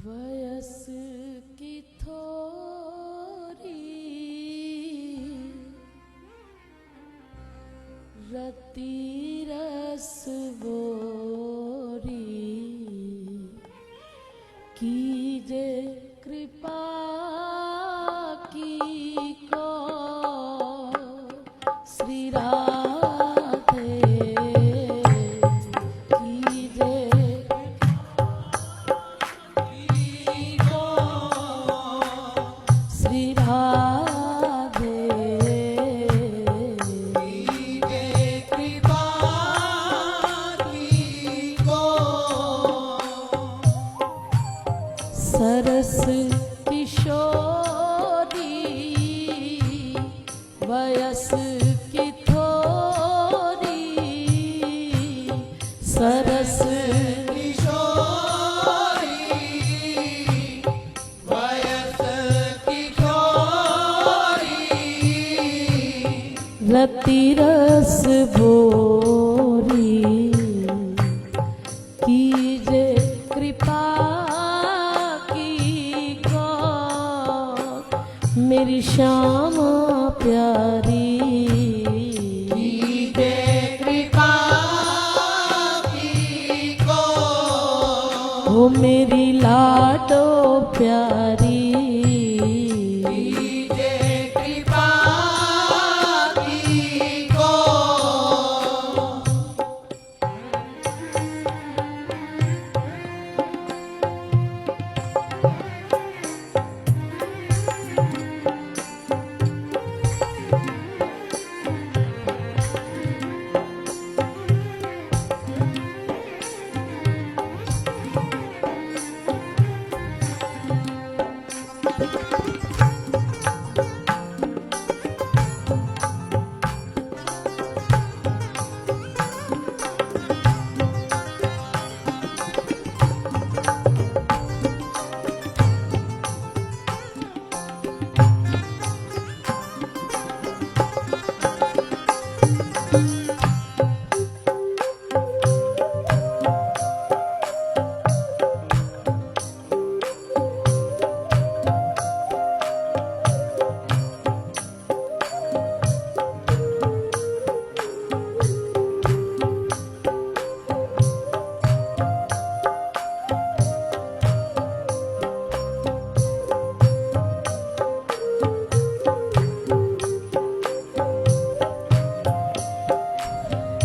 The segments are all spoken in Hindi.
वयस की थोरी रति रस बोरी कीजे कृपा की को श्री राधे कीजे श्री राधे कीजे कृपा की को सरस किशोरी वयस की थोरी सरस किशोरी वयस की थोरी रति रस भोरी कीजे कृपा मेरी श्यामा प्यारी कीजे कृपा की को ओ मेरी लाडो प्यारी कीजे कृपा की को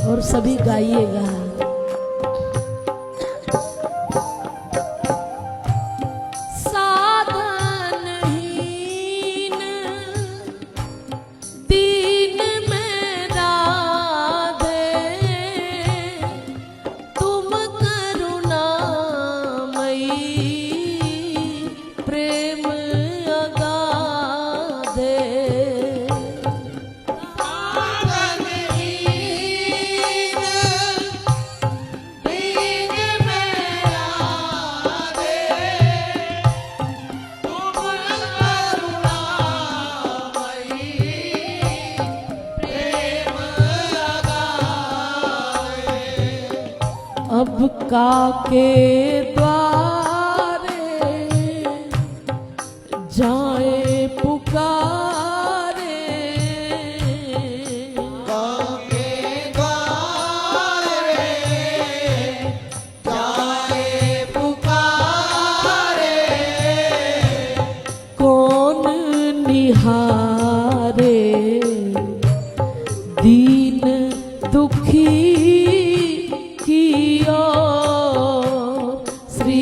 और सभी गाइएगा। साधनहीन दीन में राधे तुम करुणामयी प्रेम अगाधे अब काके द्वारे जाए पुकारे काके द्वारे जाए पुकारे कौन निहारे दीन दुखी श्री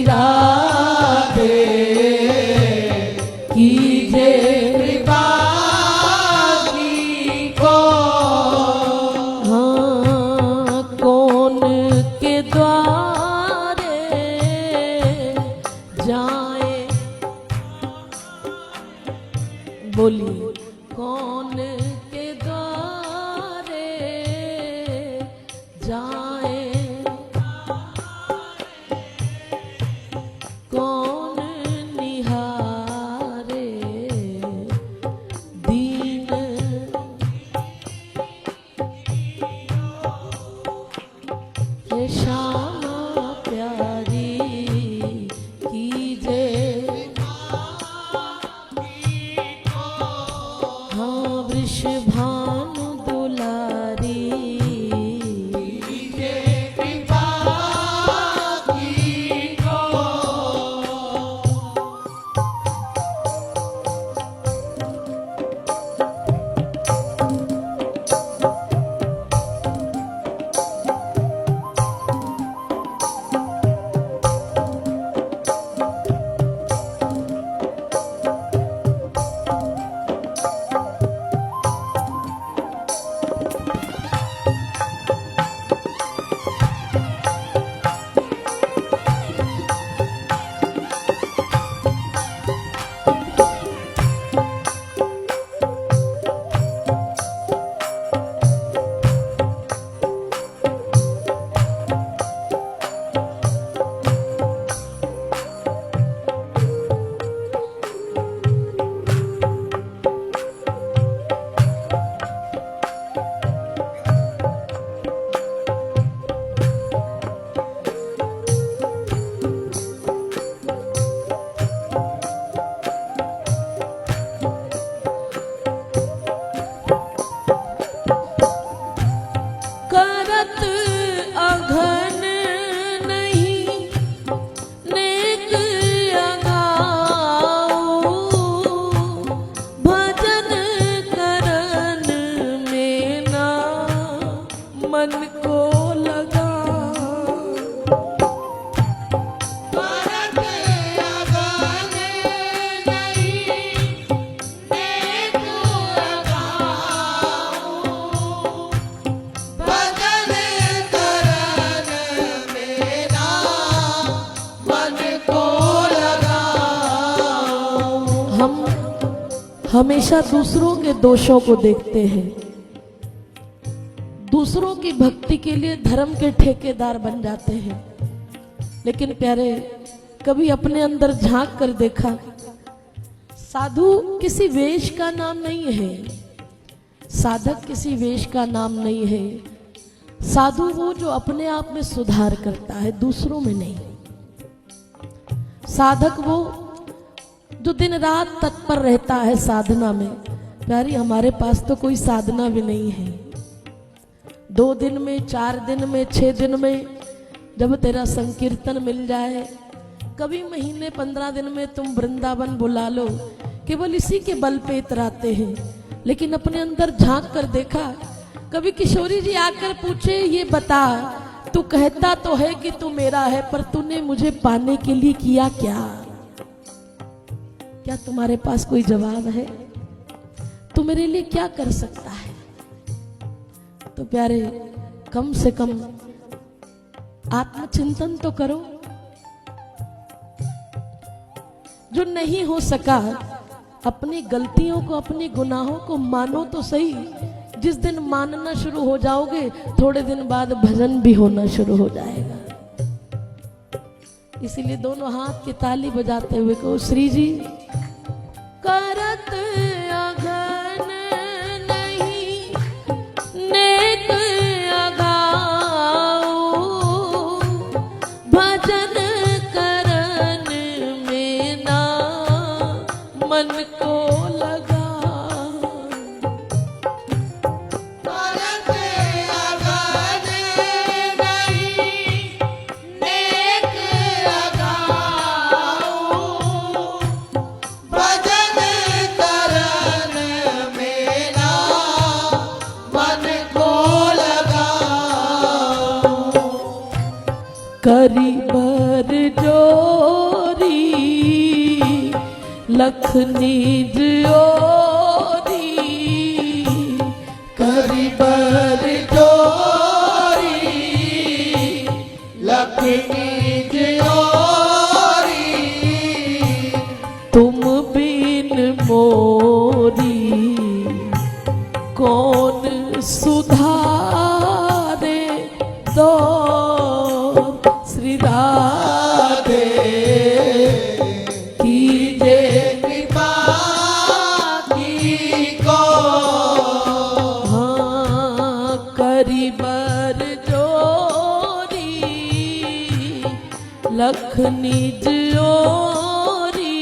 वृष भानु दुलारी। हमेशा दूसरों के दोषों को देखते हैं, दूसरों की भक्ति के लिए धर्म के ठेकेदार बन जाते हैं। लेकिन प्यारे, कभी अपने अंदर झांक कर देखा, साधु किसी वेश का नाम नहीं है, साधक किसी वेश का नाम नहीं है। साधु वो जो अपने आप में सुधार करता है, दूसरों में नहीं। साधक वो जो दिन रात तत्पर रहता है साधना में। प्यारी, हमारे पास तो कोई साधना भी नहीं है। 2 दिन में, 4 दिन में, 6 दिन में जब तेरा संकीर्तन मिल जाए, कभी महीने 15 दिन में तुम वृंदावन बुला लो, केवल इसी के बल पे इतराते हैं। लेकिन अपने अंदर झांक कर देखा, कभी किशोरी जी आकर पूछे, ये बता, तू कहता तो है कि तू मेरा है, पर तूने मुझे पाने के लिए किया क्या? क्या तुम्हारे पास कोई जवाब है? तू मेरे लिए क्या कर सकता है? तो प्यारे, कम से कम आत्मचिंतन तो करो। जो नहीं हो सका, अपनी गलतियों को, अपनी गुनाहों को मानो तो सही। जिस दिन मानना शुरू हो जाओगे, थोड़े दिन बाद भजन भी होना शुरू हो जाएगा। इसीलिए दोनों हाथ की ताली बजाते हुए कहो, श्री जी करत अघन नहीं, नेक अगाऊ, भजन करन में ना मन को लगा। करी बर जोरी लख निज ओरी, करी बर जोरी लख निज ओरी, तुम बिन मोरी कौन सुधारे दो। राधे कीजे कृपा की को, हाँ करी बर जोरी लख निज ओरी,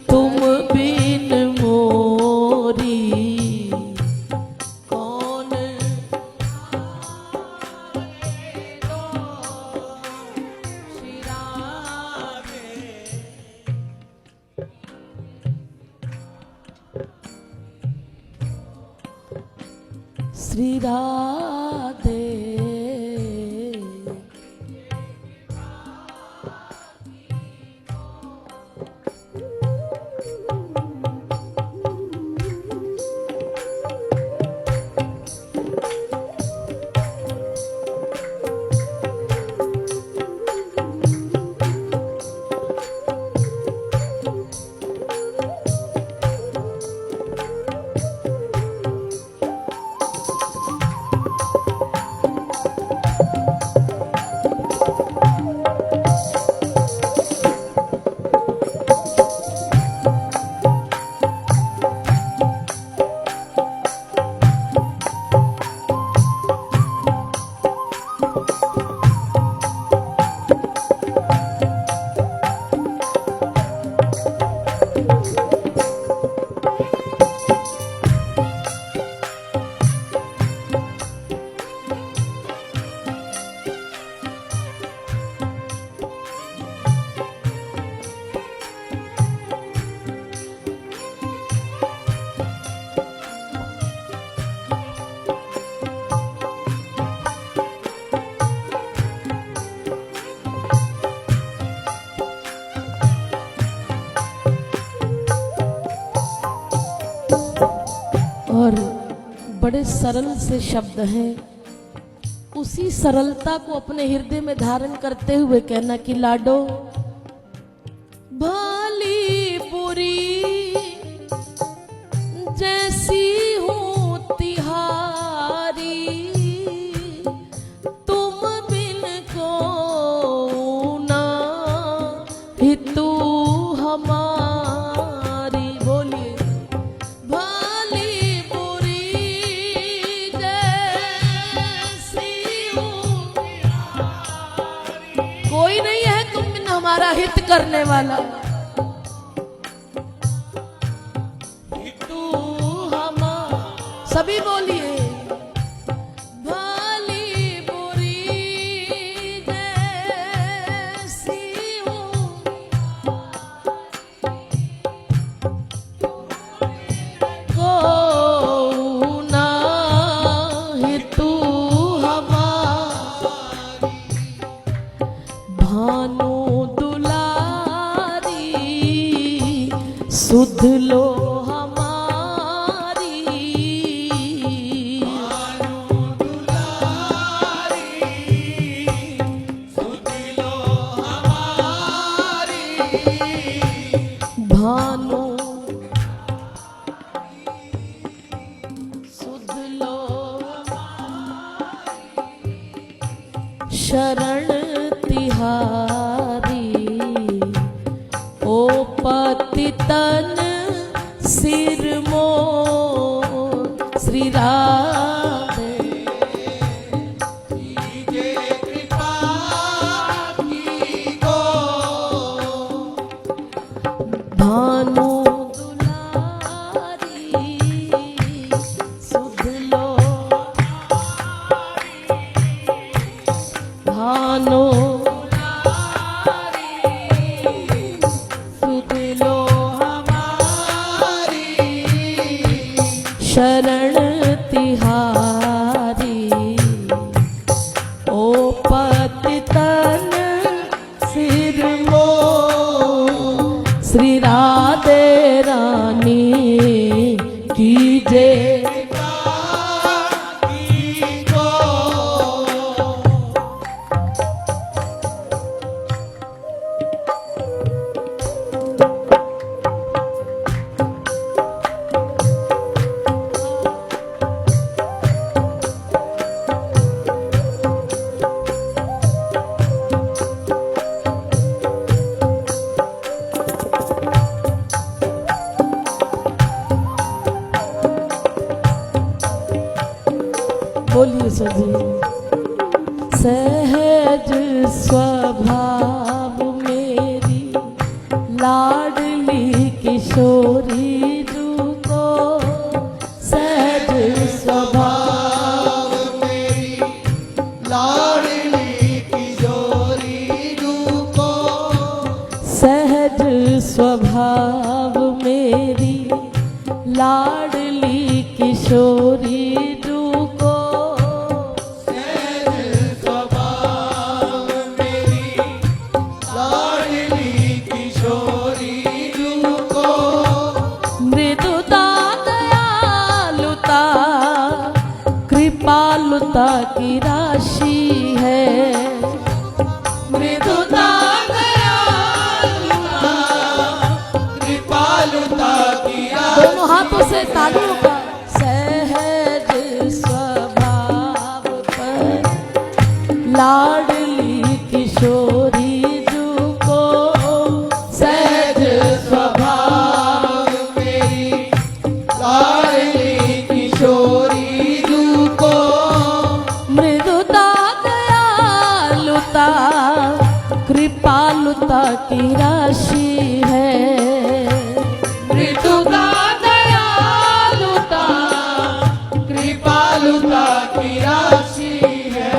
तुम बिन मोरी श्री राधे। और बड़े सरल से शब्द हैं, उसी सरलता को अपने हृदय में धारण करते हुए कहना कि लाडो भली बुरी जैसी हूँ तिहारी, तुम बिन को ना ही तू हमारी। बोलिए भली बुरी जैसी हूँ, कोई नहीं है तुम बिन हमारा हित करने वाला। सभी बोलिए भली बुरी जैसी हूँ, को ना ही तू हमारी। भानु दुलारी सुध लो भानु सुध लो शरण तिहारी, ओ पतितन सिर मोर श्री राधे। भानु दुलारी सुध लो, भानु दुलारी सुध लो हमारी, शरण तिहारी, ओ पतितन सिर मोर श्री राधे रानी की जय। बोलिए सजी। सहज स्वभाव मेरी लाडली किशोरी को, सहज स्वभाव मेरी लाडली किशोरी को, सहज स्वभाव मेरी लाडली किशोरी को, कृपालुता की राशि है। मृदुता दयालुता कृपालुता की राशि। दोनों हाथों से तालियों का। सहज स्वभाव पर लाडली किशोरी जू को, सहज स्वभाव मेरी लाडली किशोरी जू को। मृदुता दयालुता कृपालुता की राशि है। मृदुता दयालुता कृपालुता की राशि है।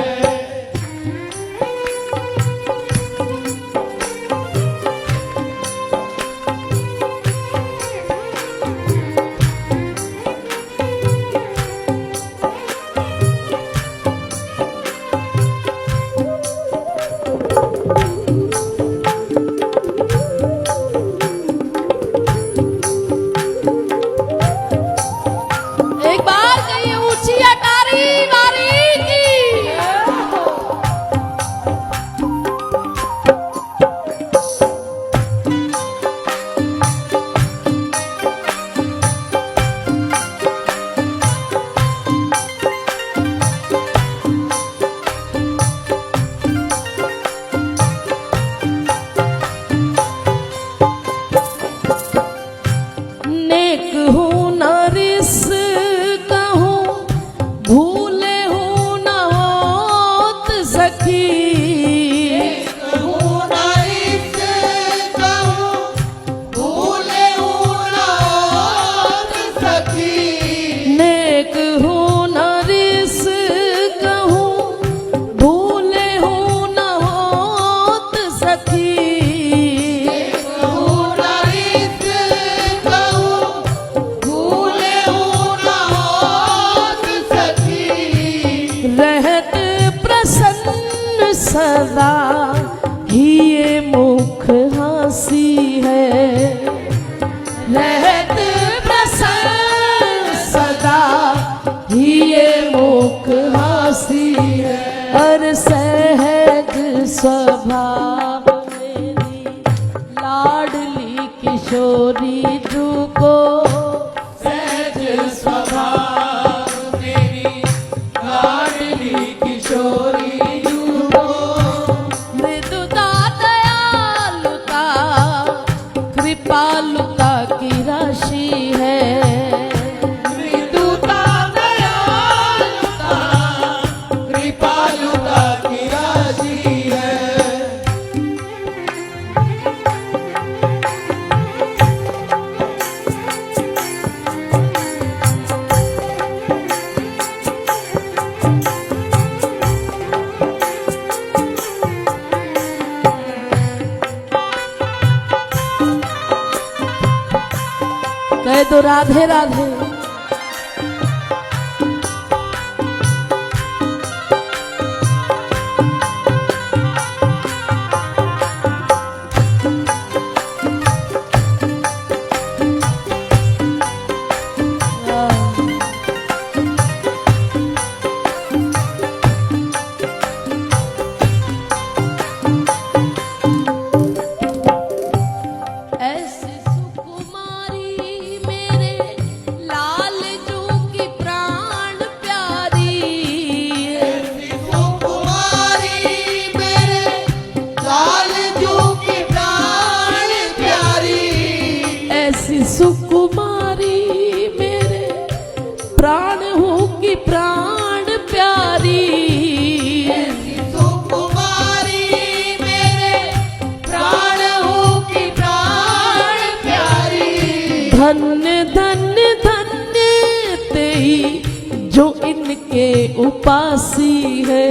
एक बार कहिए ऊंची अटारी वारी की। नेक हूँ न रिस कहूँ, भूले हूँ न होत सखी। कहूँ न इस कहूँ, भूले हूँ न होत सखी। नेक हूँ न रिस कहूँ, भूले हूँ न होत सखी। कहूँ न इस कहूँ, भूले हूँ न होत सखी। रहत प्रसन्न सदा ही ये मुख हासी है। रहत प्रसन्न सदा ही ये मुख हासी है। और सहज स्वभाव मेरी लाडली किशोरी जू को, सहज स्वभाव मेरी लाडली किशोरी जू को। मृदुता दयालुता कृपालुता की राशि है। मृदुता दयालुता कृपालुता की राशि है। कह दो राधे राधे। ऐसी सुकुमारी मेरे लाल जू की प्राण प्यारी। सुकुमारी मेरे लाल जू की प्राण प्यारी। ऐसी सुकुमारी मेरे प्राण हूँ की प्राण प्यारी। सुकुमारी मेरे प्राण हूँ की प्राण प्यारी। धन्य धन्य धन्य तेई जो इनके उपासी है।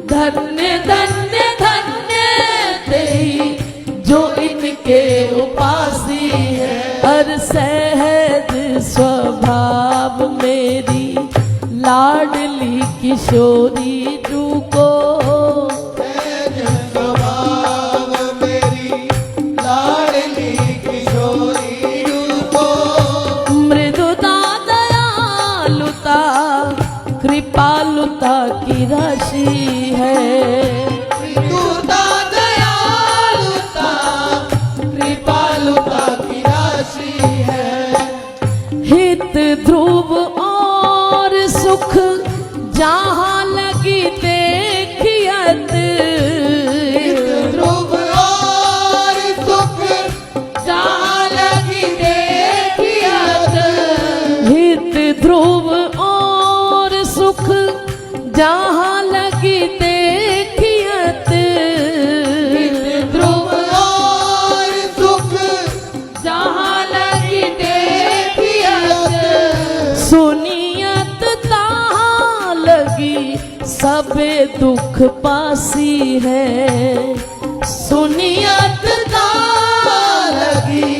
धन्य धन्य धन्य तेई जो इनके उपासी है। हर सहज स्वभाव मेरी लाडली किशोरी जू को, सहज स्वभाव मेरी लाडली किशोरी जू को। मृदुता दयालुता कृपालुता राशि है। मृदुता दयालुता कृपालुता की राशि है। हित ध्रुव और सुख जहाँ लगी देखियत, ध्रुव और सुख जहाँ लगी देखियत। हित ध्रुव और सुख जहाँ लगी देखियत, ध्रुव और सुख जहाँ लगी देखियत। सुनियत तहाँ लगी सबे दुख पासी है। सुनियत तहाँ लगी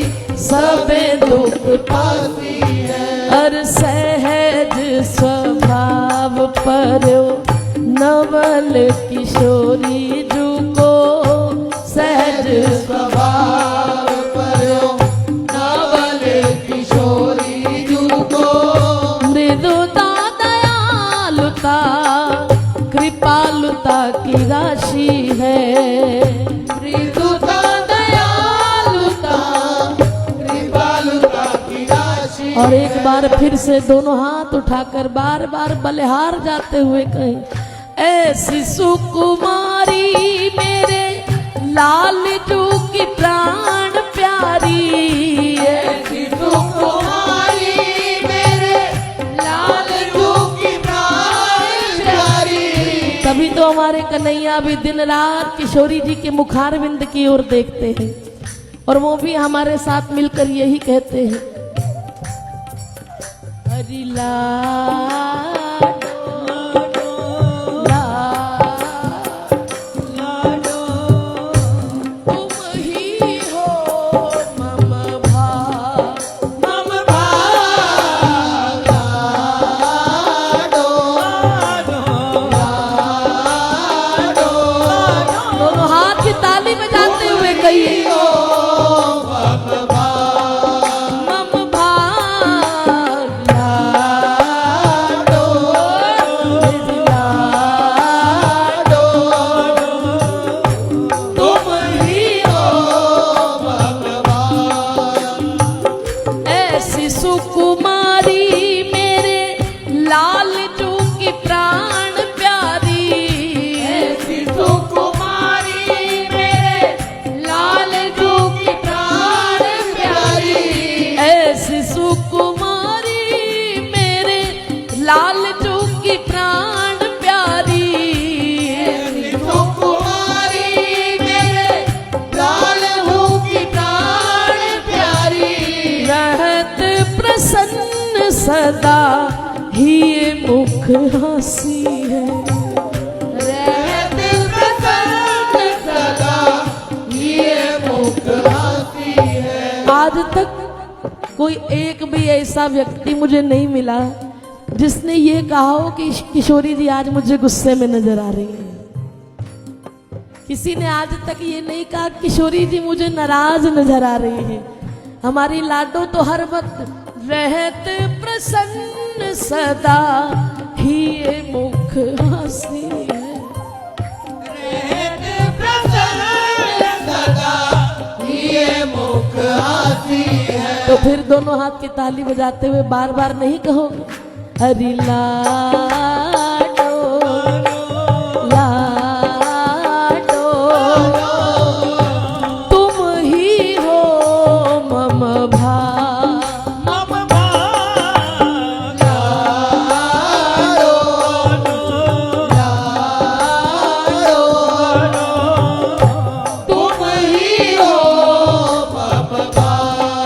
सबे दुख पासी है। और सहज स्वभाव पर्यो नवल किशोरी जू को, सहज स्वभाव पर्यो नवल किशोरी जू को। मृदुता दयालुता कृपालुता की राशि है। मृदुता दयालुता कृपालुता की राशि। और एक बार फिर से दोनों हाथ उठाकर बार बार बलिहार जाते हुए कहें, ऐसी सुकुमारी मेरे लाल जू की प्राण प्यारी। ऐसी सुकुमारी मेरे लाल जू की प्राण प्यारी। तभी तो हमारे कन्हैया भी दिन रात किशोरी जी के मुखारविंद की ओर देखते हैं और वो भी हमारे साथ मिलकर यही कहते हैं, हरि तुम ही हो मम भाग। मम भाग लाडो लाडो। दोनों हाथ की ताली बजाते हुए कहिए, मम भाग मम भाग लाडो लाडो। तुम ही हो भगवान। ऐसी सुकुमारी मेरे लाल जू की प्राण प्यारी। ऐसी सुकुमारी मेरे लाल जू की प्राण प्यारी। ऐसी सुकुमारी मेरे लाल जू की प्राण प्यारी। ऐसी सुकुमारी मेरे लाल जू की प्राण प्यारी। रहत प्रसन्न सदा ही ये मुख हंसी है। रहत प्रसन्न सदा ये मुख हंसी है। आज तक कोई एक भी ऐसा व्यक्ति मुझे नहीं मिला जिसने ये कहा हो कि किशोरी जी आज मुझे गुस्से में नजर आ रही है। किसी ने आज तक ये नहीं कहा किशोरी जी मुझे नाराज नजर आ रही है। हमारी लाडो तो हर वक्त रहत प्रसन्न सदा ही ये मुख हंसी है। रहत प्रसन्न सदा ये मुख हंसी है। तो फिर दोनों हाथ की ताली बजाते हुए बार बार नहीं कहो, हरि लाडो लाडो तुम ही हो मम भाग। मम भाग लाडो लाडो। तुम ही हो मम भाग।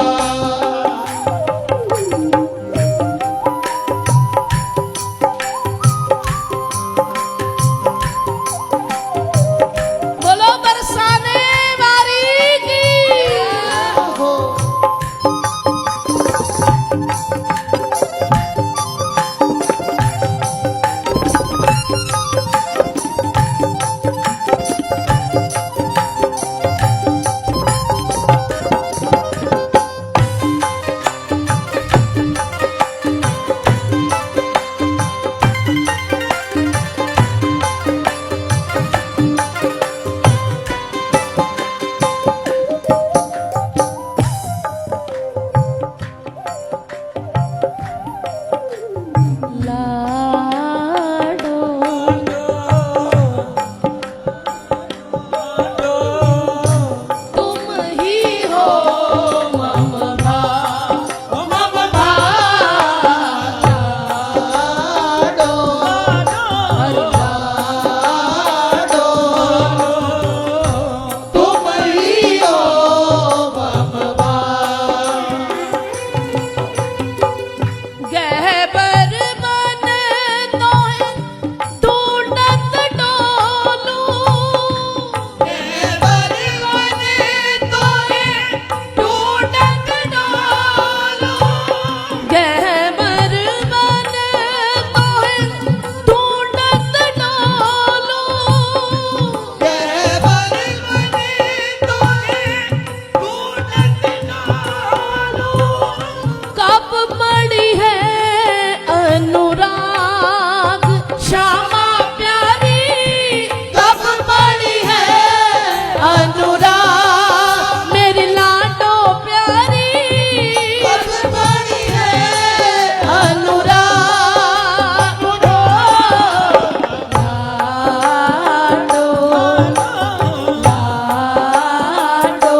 लाडो तुम ही हो मम गहबर मन तोहे ढूंढत डोलू गहबर मन तोहे ढूंढत डोलू कब मड़ी है अनुराग श्यामा प्यारी कब मड़ी है अनुराग मेरी लाडो प्यारी अनुराग लाडो लाडो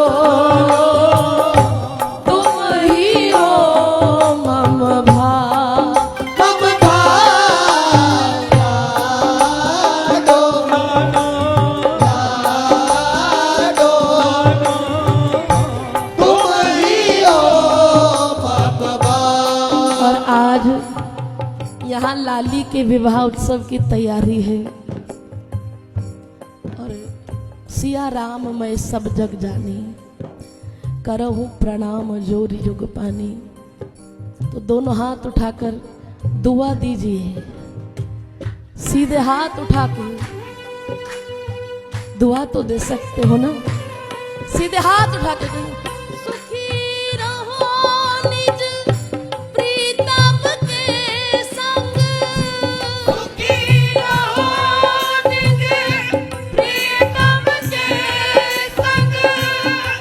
तुम ही हो मम और आज यहाँ लाली के विवाह उत्सव की तैयारी है और सिया राम मैं सब जग जानी करहूँ प्रणाम जोर युग पानी। तो दोनों हाथ उठाकर दुआ दीजिए, सीधे हाथ उठा के दुआ तो दे सकते हो ना, सीधे हाथ उठा के सुखी रहो निज प्रीतम के संग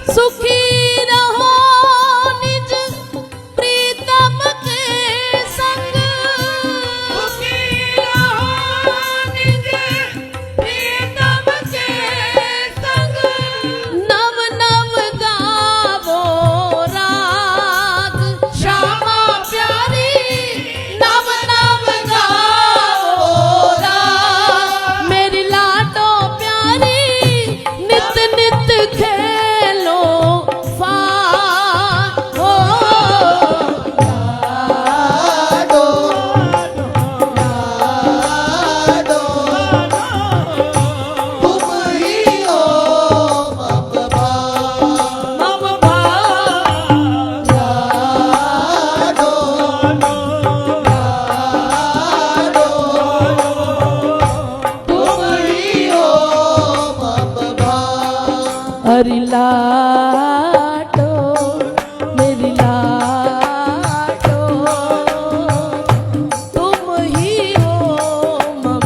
सुखी रहो निज प्रीतम के संग नव नव गावो राग श्यामा प्यारी नव नव गावो राग मेरी लाडो प्यारी नित नित खेलो फाग हो हरि लाडो मेरी लाडो तुम ही हो मम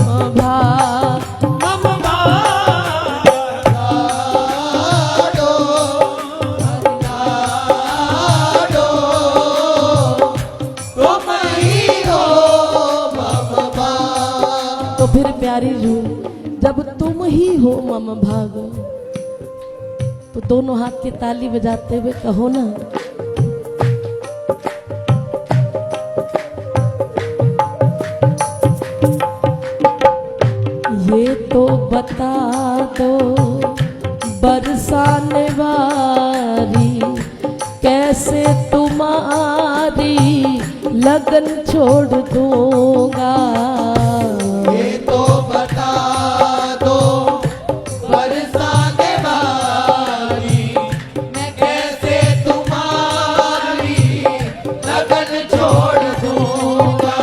तो फिर प्यारी रू जब तुम ही हो मम भाग तो दोनों हाथ की ताली बजाते हुए कहो ना, ये तो बता दो बरसाने वाली कैसे तुम्हारी लगन छोड़ दूंगा। ये तो बता दो बरसाने वाली मैं कैसे तुम्हारी लगन छोड़ दूंगा।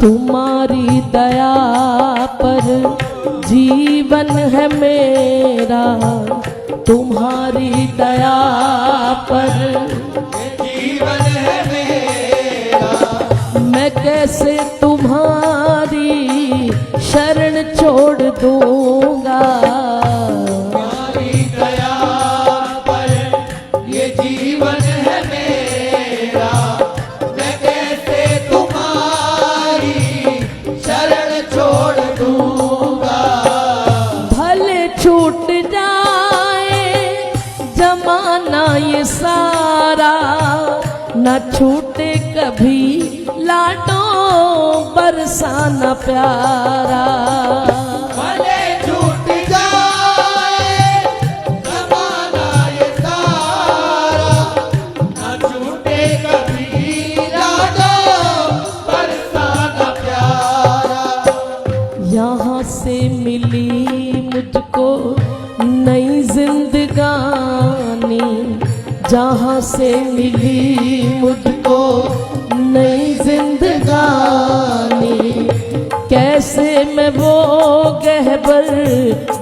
तुम्हारी दया पर जीवन है मेरा, तुम्हारी दया पर जीवन है मेरा। मैं कैसे तुम्हारी शरण छोड़ दूंगा। तुम्हारी दया पर ये जीवन है मेरा। मैं कैसे तुम्हारी छूटे कभी लाडो बरसाना प्यारा। भले छूट जाए ज़माना ये सारा, न छूटे कभी लाडो बरसाना प्यारा। यहाँ से मिली मुझको नई जिंदगानी, जहाँ से मिली मुझको नई जिंदगानी, कैसे मैं वो गहबर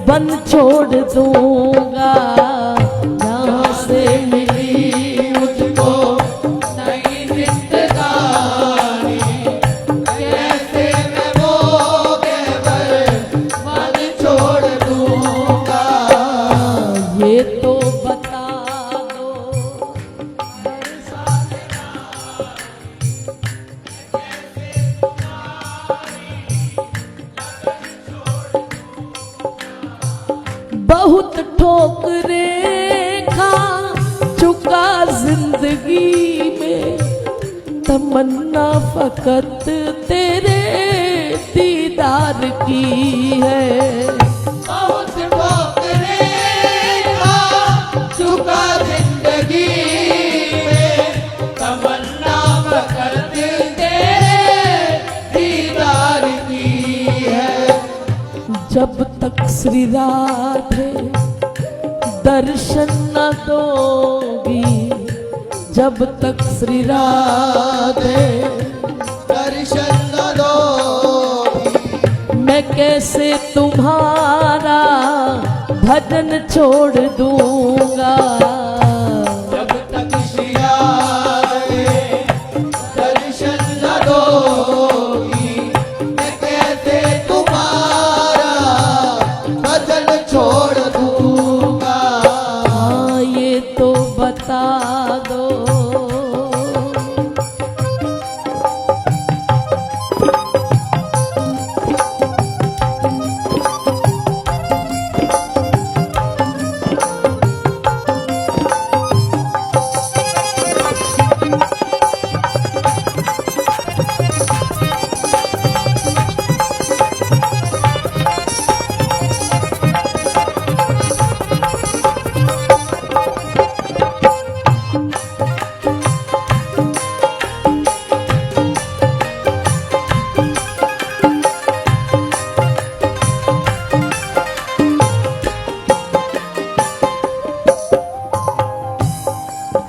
बन छोड़ दूंगा। जहाँ से मिली मुझको नई जिंदगानी, कैसे मैं वो गहबर मन छोड़ दूंगा। ये तो बता दो बहुत ठोकरें खा चुका जिंदगी में, तमन्ना फकत तेरे दीदार की है। बहुत ठोकरें खा चुका जिंदगी में, तमन्ना फकत तेरे दीदार की है। जब तक श्री राधे दर्शन न दोगी, जब तक श्री राधे दर्शन न दोगी, मैं कैसे तुम्हारा भजन छोड़ दूंगा। जब तक श्री राधे दर्शन न दोगी, मैं कैसे तुम्हारा भजन छोड़ दूंगा। हाँ ये तो बता दो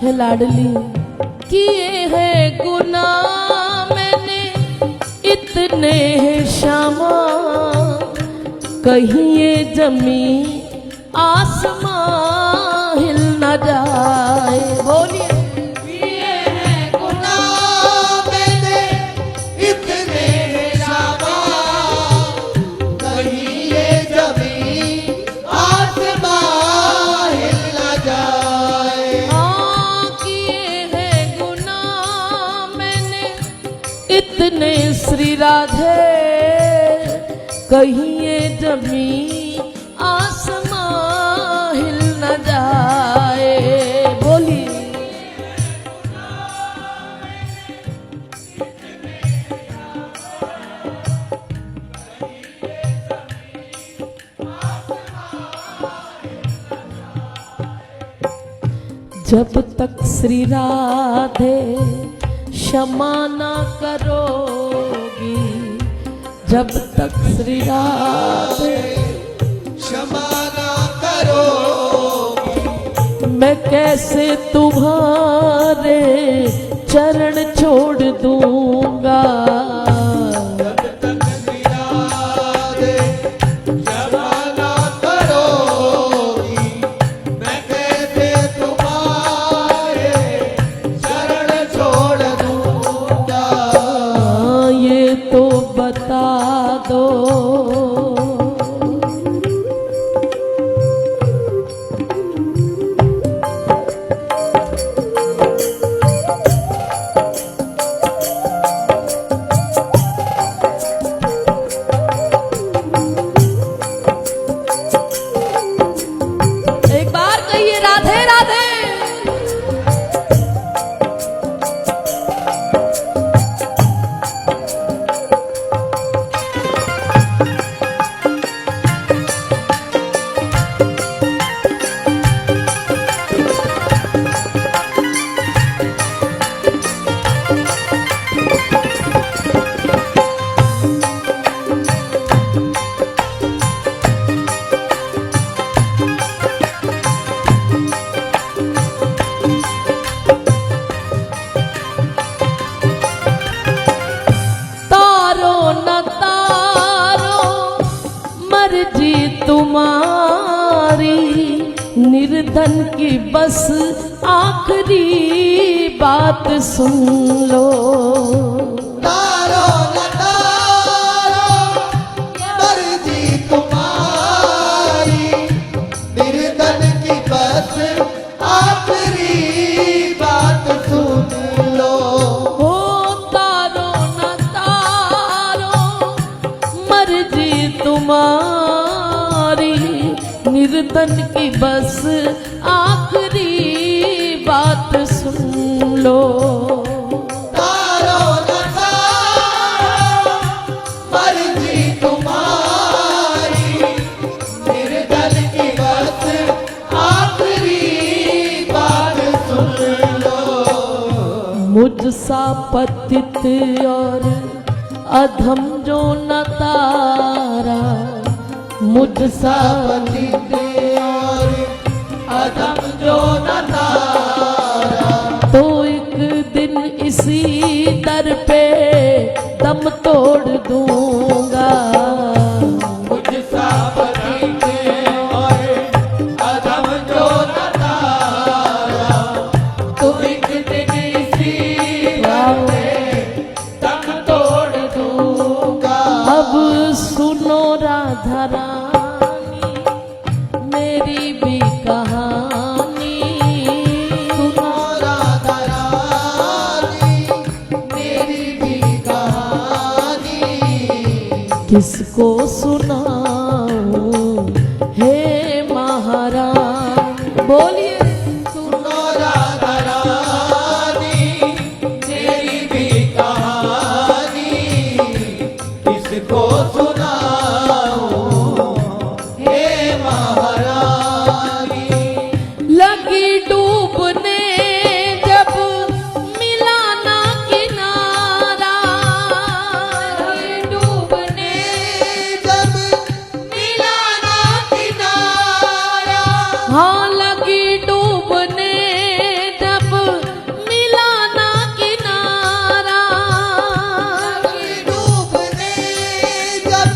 है लाडली। किए हैं गुनाह मैंने इतने हैं क्षमा, कहीं ये जमी आसमां हिल न जाए। बोलिए किए हैं गुनाह मैंने इतने क्षमा, कहीं ये जमीन आसमां हिल न जाए। किए हैं गुनाह मैंने इतने श्री राधे, कहीं ये जमी आसमां हिल न जाए। बोली जब तक श्री राधे क्षमा न करोगी, जब तक श्री राधे क्षमा ना करोगी, मैं कैसे तुम्हारे चरण छोड़ दूंगा। जब तक श्री राधे क्षमा ना करोगी, मैं कैसे तुम्हारे शरण छोड़ दूंगा। ये तो बता दो एक बार कहिए राधे राधे। निर्धन की बस आखिरी बात सुन लो। तारो न तारो मर्जी तुम्हारी, निर्धन की बस आखिरी बात सुन लो। ओ तारो न तारो मर्जी तुम्हारी, निर्धन की बस आखिरी बात सुन लो। तारो न तारो मर्जी तुम्हारी, निर्धन की बस आखिरी बात सुन लो। मुझसा पतित और अधम जो न तारा, मुझसा पतित और अधम जो न तारा, तो एक दिन इसी दर पे दम तोड़ दूंगा। मुझसा पतित और अधम जो न तारा, तो एक दिन इसी दर पे दम तोड़ दूंगा। अब सुनो राधा रानी मेरी भी कहानी, सुनो राधा रानी मेरी भी कहानी, किसको सुनाऊं हे महारानी। बोलिए सुनो राधा रानी मेरी भी कहानी, किसको सुनाऊं हे महारानी। लगी डूबने जब मिला ना किनारा, लगी डूबने जब मिला ना किनारा, हाँ लगी डूबने जब मिला ना किनारा। लगी डूबने जब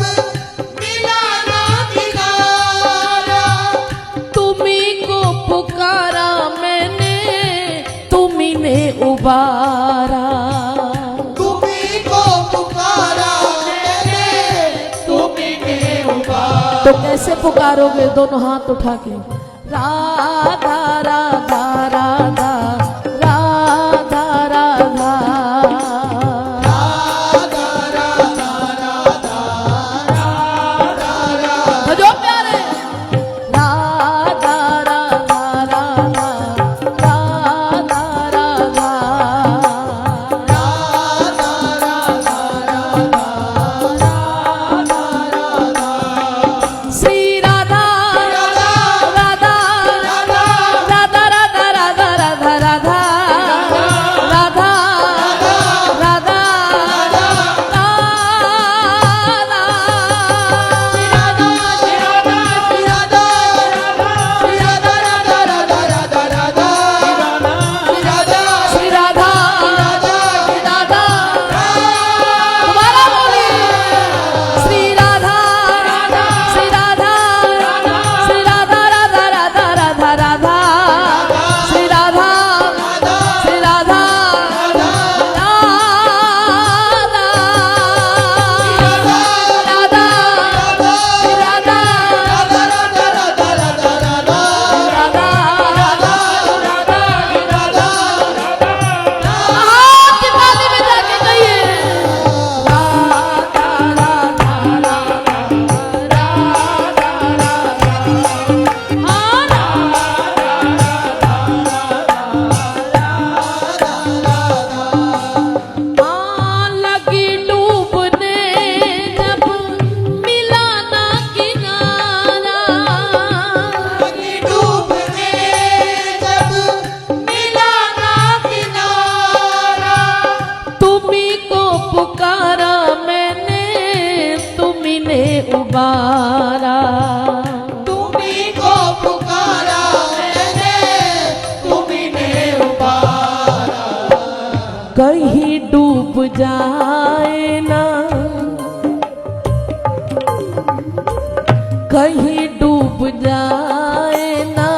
मिला ना किनारा, तुम्ही को पुकारा मैंने, तुम्ही ने उबारा। तुम्ही को पुकारा मैंने, तुम्ही ने उबारा। तो कैसे पुकारोगे? दोनों हाथ उठा के राधा राधा राधा राधा राधा। राधा राधा राधा राधा राधा, भजो प्यारे राधा राधा राधा राधा राधा। श्री राधा राधा राधा राधा राधा राधा राधा राधा राधा श्री राधा राधा। दोबारा बोलिए श्री राधा श्री राधा श्री राधा राधा राधा राधा राधा। श्री राधा श्री राधा राधा राधा श्री राधा हाथ की ताली में जाके कहिए राधा राधा राधा लगी डूबने जब मिला ना किनारा। लगी डूबने जब मिला ना किनारा, तुम्ही को पुकारा मैंने, तुम्ही ने उबारा। तुम्ही को पुकारा मैंने, तुम्ही ने उबारा। कहीं डूब जाए ना, कहीं डूब जाए ना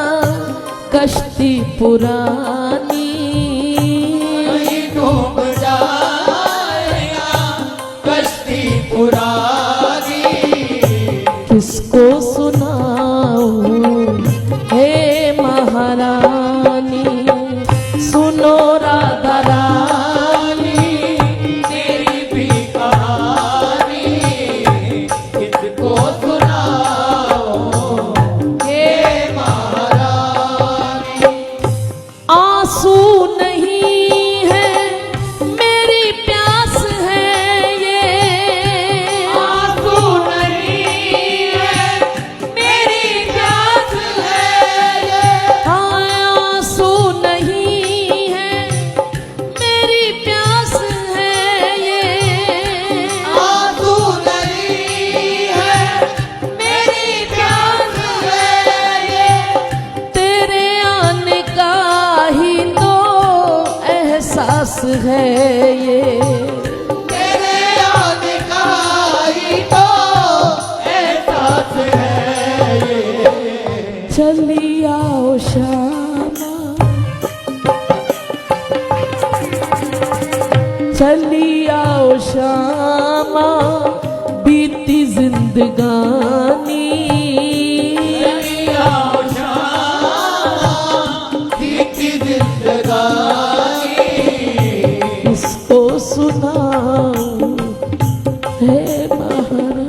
पुरानी, कहीं डूब जाएगा कश्ती पुरानी। किसको सुनाऊं हे महारानी, सुनो राधा रानी तेरी भी कहानी किसको सुनाओ हे महारानी। आंसू नहीं है मेरी प्यास है ये, आंसू नहीं है मेरी प्यास है ये, हाँ आंसू नहीं है मेरी प्यास है ये, आंसू नहीं है मेरी प्यास है ये। तेरे आने का ही तो एहसास है ये, तेरे आने का ही तो एहसास है ये। चली आओ श्यामा, चली आओ श्यामा, बीती जिंदगानी, आओ श्यामा बीती जिंदगानी, इसको सुनाऊं हे महारानी।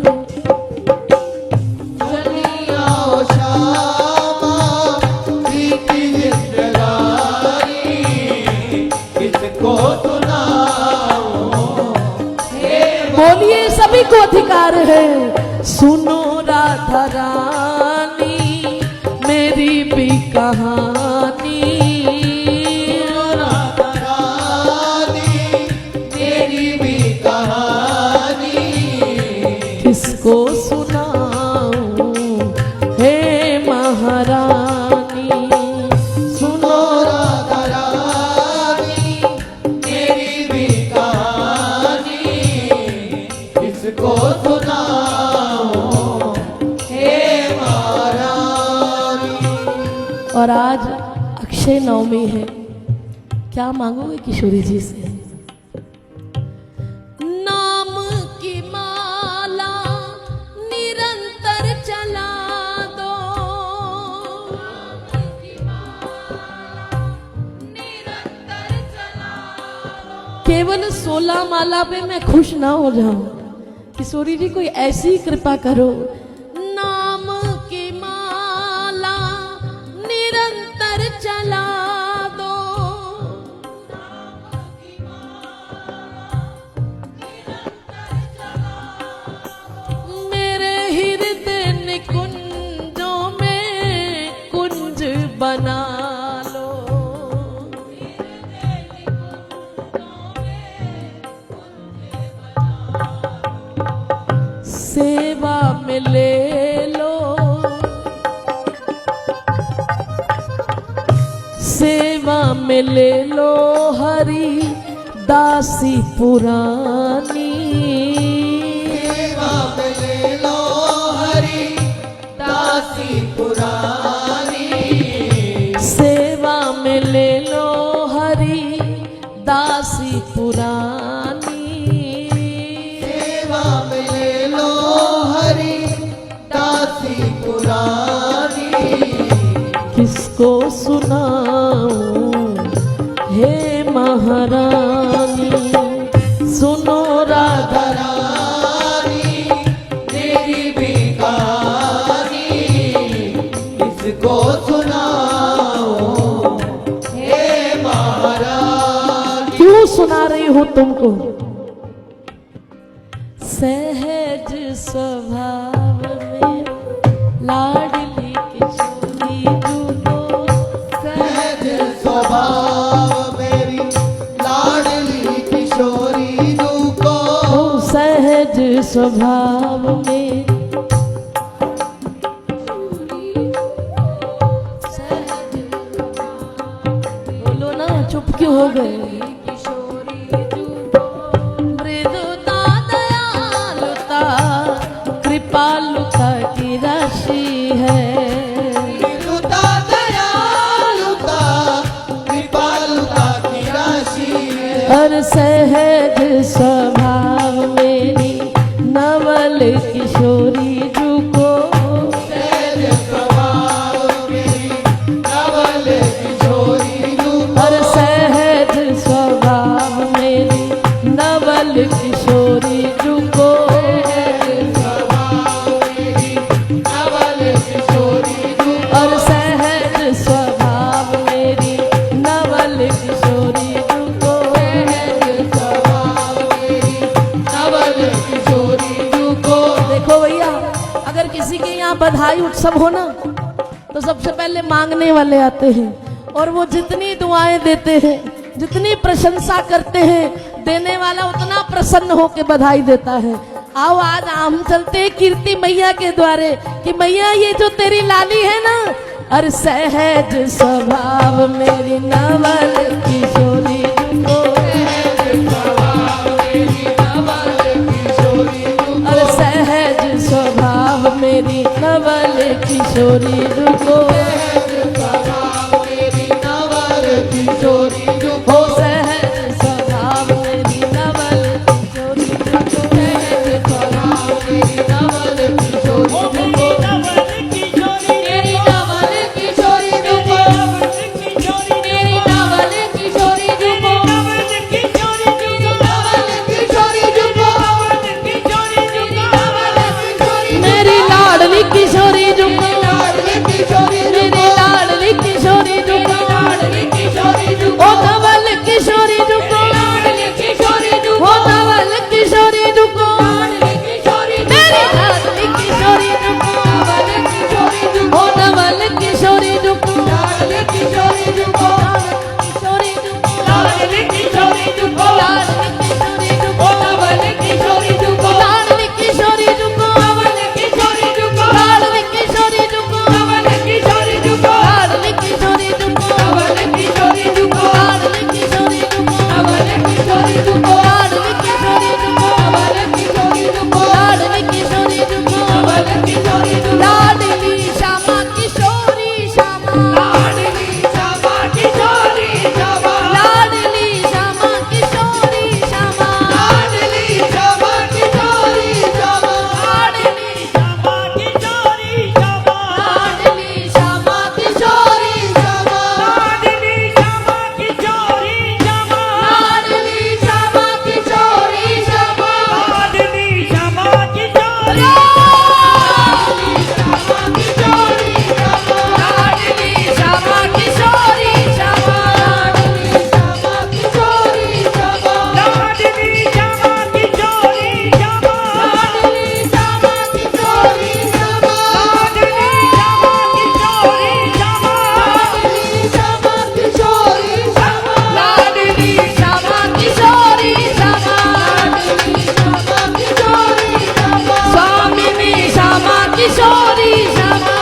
चली आओ श्यामा बीती जिंदगानी, किसको सुनाओ हे बोलिए सभी को अधिकार है, सुनो राधा रानी मेरी भी कहानी, राधा रानी तेरी भी कहानी, किसको सुनाऊं हे महारानी, सुनो राधा रानी तेरी भी कहानी, किसको सुनाओ हे महारानी। और आज अक्षय नवमी है, क्या मांगोगे किशोरी जी से? नाम की माला निरंतर चला दो, केवल 16 माला पे मैं खुश ना हो जाऊं, किशोरी जी कोई ऐसी कृपा करो। नाम की माला निरंतर चला दो, मेरे हृदय निकुंजों में कुंज बना लो, सेवा में ले लो, सेवा में ले लो हरि दासी पुरानी, सेवा में ले लो हरि दासी पुरानी, सेवा में ले लो हरि दासी पुरानी, सेवा में ले लो हरि दासी पुरानी, किसको सुनाऊं हे महारानी, सुनो राधा रानी तेरी भी कहानी, किसको सुनाओ हे महारानी। क्यों सुना रही हूं तुमको? सहज स्वभाव में लाडली किशोरी जुगो, सहज स्वभाव मेरी लाडली किशोरी को, सहज स्वभाव में बोलो ना, चुप क्यों हो गए? मृदुता दयालुता कृपालुता की राशि है, मृदुता दयालुता स्वभाव मेरी नवल किशोरी जू को, सहज स्वभाव मेरी नवल किशोरी जू को, और सहज स्वभाव मेरी नवल किशोरी जू को, स्वभाव मेरी नवल किशोरी जू को, और सहज स्वभाव मेरी नवल किशोरी जू को। स्वभाव मेरी नवल किशोरी जू को। देखो भैया, अगर किसी के यहाँ बधाई उत्सव हो ना, तो सबसे पहले मांगने वाले आते हैं, और वो जितनी दुआएं देते हैं, जितनी प्रशंसा करते हैं, देने वाला उतना प्रसन्न होकर बधाई देता है। आओ आज हम चलते हैं कीर्ति मैया के द्वारे कि मैया ये जो तेरी लाली है ना, और सहज स्वभाव मेरी नवल किशोरी को, स्वभाव मेरी नवल किशोरी जू को, और सहज स्वभाव मेरी नवल किशोरी को, स्वभाव मेरी नवल किशोरी जू को, हो सहज स्वभाव मेरी नवल किशोरी को, स्वभाव मेरी नवल किशोरी जू को, मेरी नवल किशोरी जू को, मेरी नवल किशोरी जू को, नवल किशोरी जू को, नवल किशोरी जू को, नवल किशोरी मेरी लाडली किशोरी जो को, लाडली किशोरी जू मेरी को, लाडली किशोरी जो को, लाडली किशोरी जू ओ को, नवल किशोरी जो को, लाडली किशोरी जू ओ को, नवल किशोरी जो को, लाडली किशोरी जू मेरी को, लाडली किशोरी जो को, नवल किशोरी जू ओ को, नवल किशोरी जो को, लाडली किशोरी जू को, किशोरी जो को, लाडली किशोरी जू को, लाडली किशोरी जो ओ को, नवल किशोरी जू को, लाडली किशोरी जो को, नवल किशोरी जू को, लाडली किशोरी जो को, नवल किशोरी जू को, लाडली किशोरी जो को, नवल किशोरी जू को, लाडली किशोरी जो को, नवल किशोरी जू को, लाडली किशोरी जो को, नवल किशोरी जू को, लाडली किशोरी जो को, नवल किशोरी जू को, लाडली श्यामा किशोरी श्यामा, लाडली श्यामा किशोरी श्यामा, लाडली श्यामा किशोरी श्यामा, लाडली श्यामा किशोरी श्यामा, लाडली श्यामा किशोरी श्यामा, लाडली श्यामा किशोरी श्यामा, लाडली श्यामा किशोरी श्यामा, लाडली श्यामा किशोरी लाडली श्यामा किशोरी श्यामा, लाडली श्यामा किशोरी श्यामा, लाडली श्यामा किशोरी श्यामा, लाडली श्यामा किशोरी श्यामा, लाडली श्यामा किशोरी श्यामा, लाडली श्यामा किशोरी श्यामा, स्वामिनी श्यामा किशोरी श्यामा,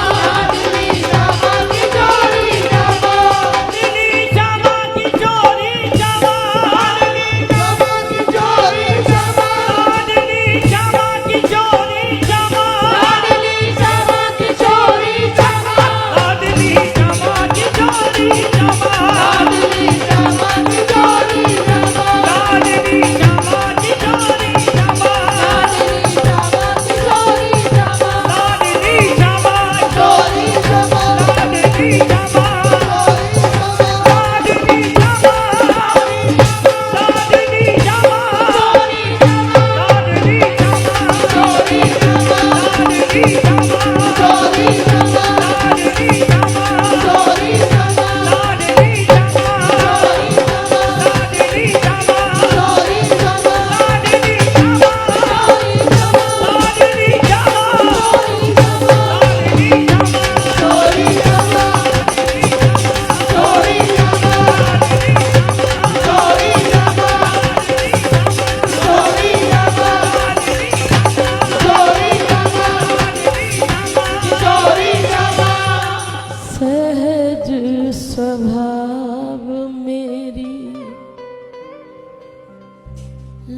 सहज स्वभाव मेरी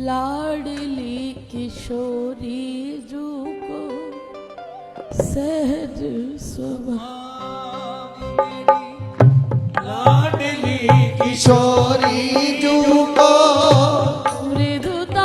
लाडली किशोरी जू को, सहज स्वभाव लाडली किशोरी जू को, मृदुता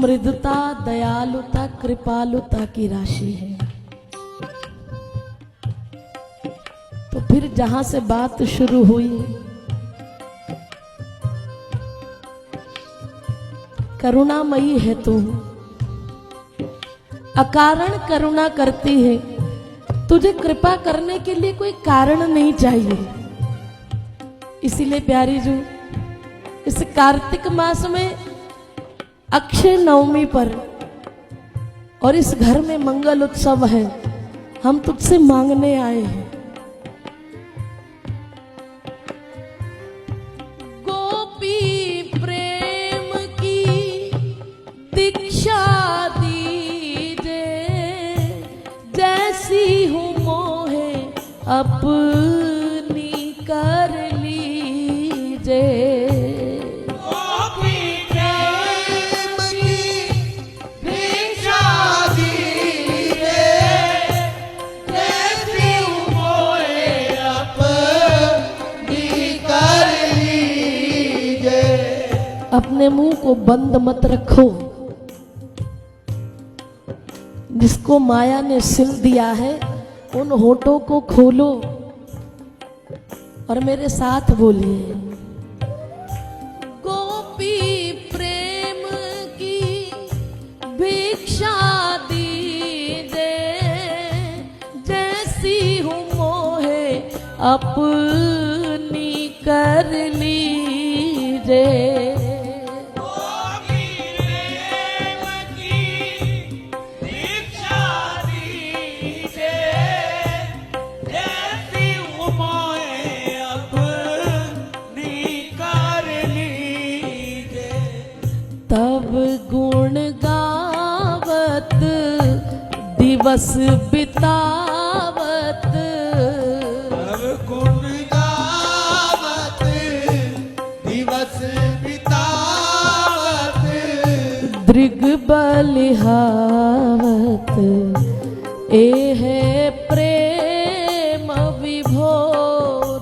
मृदुता, दयालुता, कृपालुता की राशि है। तो फिर जहां से बात शुरू हुई, करुणामयी है तू, अकारण करुणा करती है, तुझे कृपा करने के लिए कोई कारण नहीं चाहिए। इसीलिए प्यारी जू, इस कार्तिक मास में अक्षय नवमी पर और इस घर में मंगल उत्सव है, हम तुझसे मांगने आए हैं। गोपी प्रेम की दीक्षा दीजे, जैसी हूँ मोहे अपनी कर लीजे। अपने मुंह को बंद मत रखो, जिसको माया ने सिल दिया है उन होठों को खोलो और मेरे साथ बोलिए, गोपी प्रेम की भिक्षा दीजे, जैसी हूँ मोहे अपनी कर लीजे। तब गुण गावत दिवस बितावत, तब गुण गावत दिवस बितावत, दृग बलिहावत, ए है प्रेम विभोर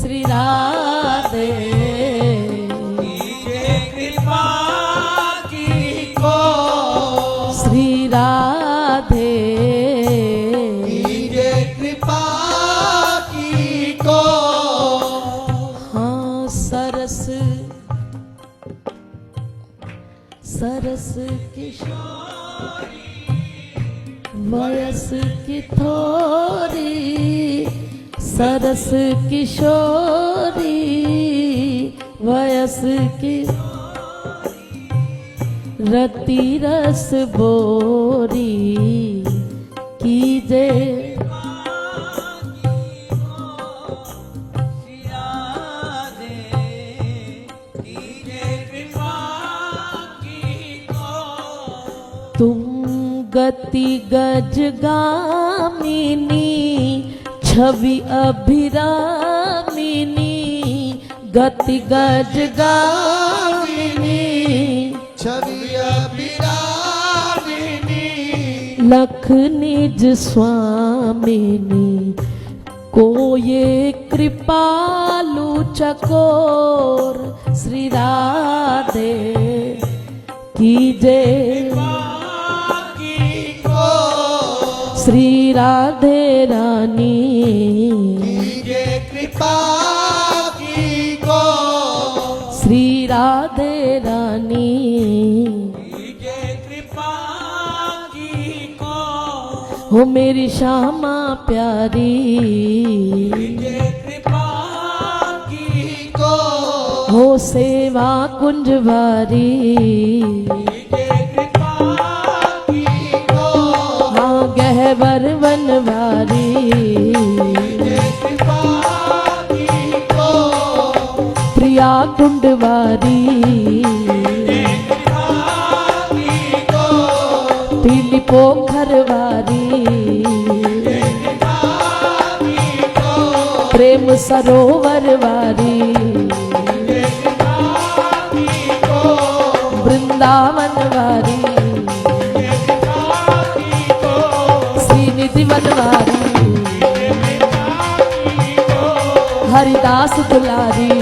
श्री राधे। श्री राधे कीजे कृपा की को। हाँ, सरस सरस किशोरी, वयस की थोरी, सरस किशोरी वयस की, रति रस बोरी कीजे। तुम गति गज गामिनी, छवि अभिरामिनी, गति गज गामिनी, छवि अभिरामिनी, लख निज स्वामिनी, को ये कृपालु चकोर श्री राधे कीजे। श्री राधे रानी कीजे कृपा की को। श्री राधे रानी कीजे कृपा की को। हो मेरी श्यामा प्यारी, कीजे कृपा की को। हो सेवा कुंजवारी, कीजे कृपा की को। हाँ गहवर वनवारी, कीजे कृपा की को। प्रिया कुंडवारी, पीली पोखरवारी, प्रेम सरोवर वारी, वृंदावन वारी, श्रीनिधि वनवारी, हरिदास दुलारी,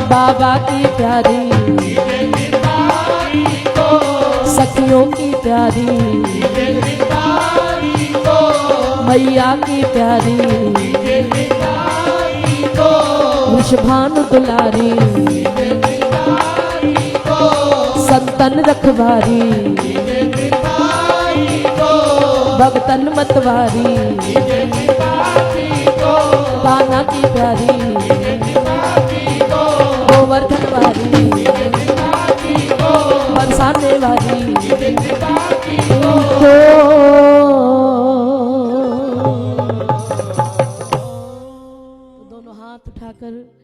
बाबा की प्यारी। दासियों की प्यारी कीजे कृपा को मैया की प्यारी कीजे कृपा को वृषभानु दुलारी कीजे कृपा को संतन रखवारी कीजे कृपा को भगतन मतवारी कीजे कृपा को कान्हा की प्यारी कीजे कृपा को गोवर्धन वारी कीजे कृपा को बरसाने वाली कीजे कृपा को तो दोनों हाथ उठाकर